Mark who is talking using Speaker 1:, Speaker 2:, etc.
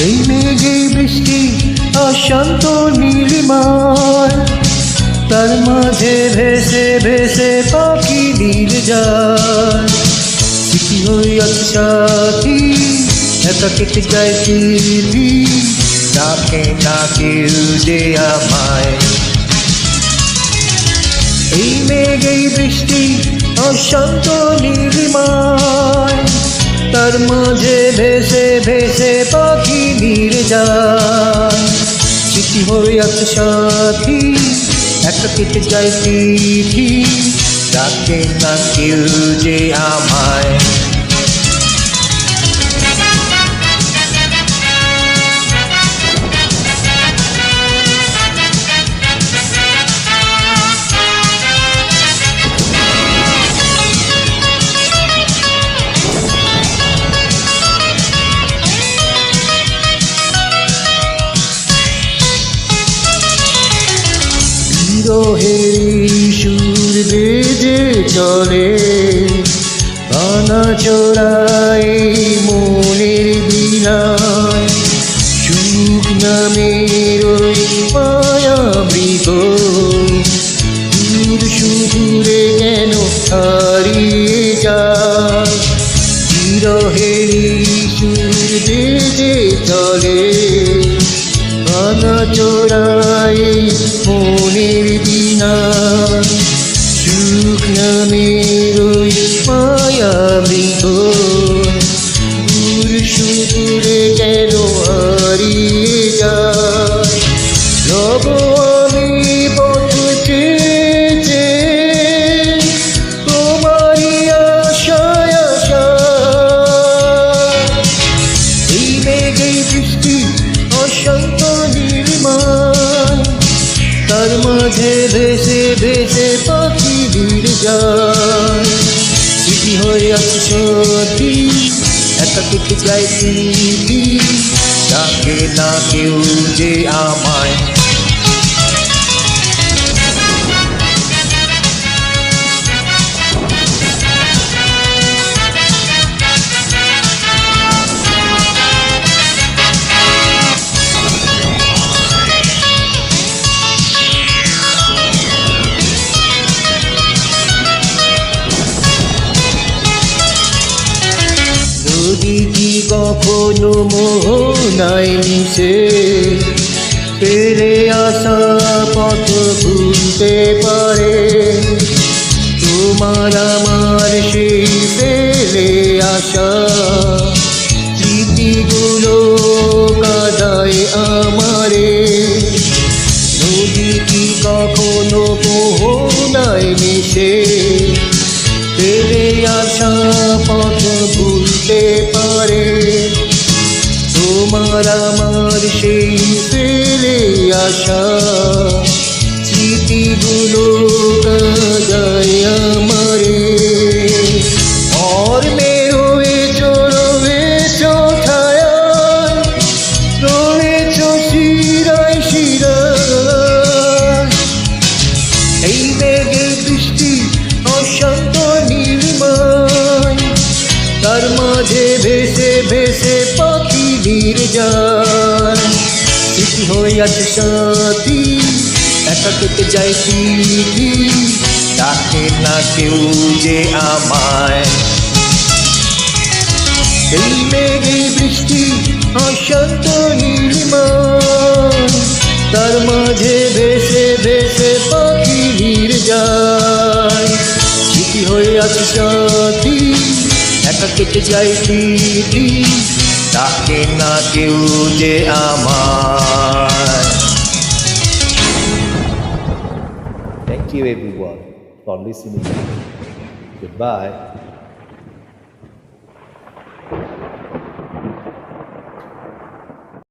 Speaker 1: এই মেঘে বৃষ্টি অশান্ত নীলিমায়, তার মাঝে ভেসে ভেসে পাখি নীল যায়। স্মৃতি হইয়াছে সাথী, একা কেটে যায় পৃথিবী, ডাকে না কেউ যে আমায়। এই মেঘে বৃষ্টি অশান্ত নীলিমায়, তার মাঝে ভেসে ভেসে পাখি নীল যায়। স্মৃতি হইয়াছে সাথী, একা কেটে যায় পৃথিবী, ডাকে না কেউ যে আমায়। বিরহের সুর বেজে চলে, বানা চড়াই মনের বিলায়। সুখ নামের ওই মায়ামৃগ দূর সুদূরে যেন হারিয়ে যায়। বিরহের সুর বেজে চলে, বানা চড়াই মনের বিনায়। সুখ নামের ওই মায়ামৃগ দূর সুদূরে যেন হারিয়ে যায়। রব আমি পথ চেয়েছে তোমারই আশায় আশায়। এই মেঘে বৃষ্টি অশান্ত নীলিমায়, তার মাঝে ভেসে ভেসে পাখি নীল যায়। স্মৃতি হইয়াছে সাথী, একা কেটে যায় পৃথিবী, ডাকে না কেউ যে আমায়। যদি কি কখনো মোহনায় মিশে, ফেরে আসা পথ ভুলতে পারে। তোমার আমার সেই ফেলে আসা স্মৃতিগুলো কাদায় আমারে। যদি কি কখনো মোহনায় মিশে, ফেলে আসা পথ ভুলতে পারে। তোমার আমার সেই ফেলে আসা স্মৃতিগুলো কাদায় আমারে। और में রয়েছো রয়েছো ছায়ায়, রয়েছো শিরায় শিরায়। এই মেঘে বৃষ্টি অশান্ত নীলিমায়, তার মাঝে ভেসে ভেসে পাখি নীল যায়। স্মৃতি হইয়াছে সাথী, একা কেটে যায় পৃথিবী, ডাকে না কেউ যে আমায়। এই মেঘে বৃষ্টি অশান্ত নীলিমায়, তার মাঝে ভেসে ভেসে পাখি নীল যায়। স্মৃতি হইয়াছে সাথী, একা কেটে যায় পৃথিবী, ডাকে না কেউ যে আমায়। Thank you everyone for listening. Goodbye.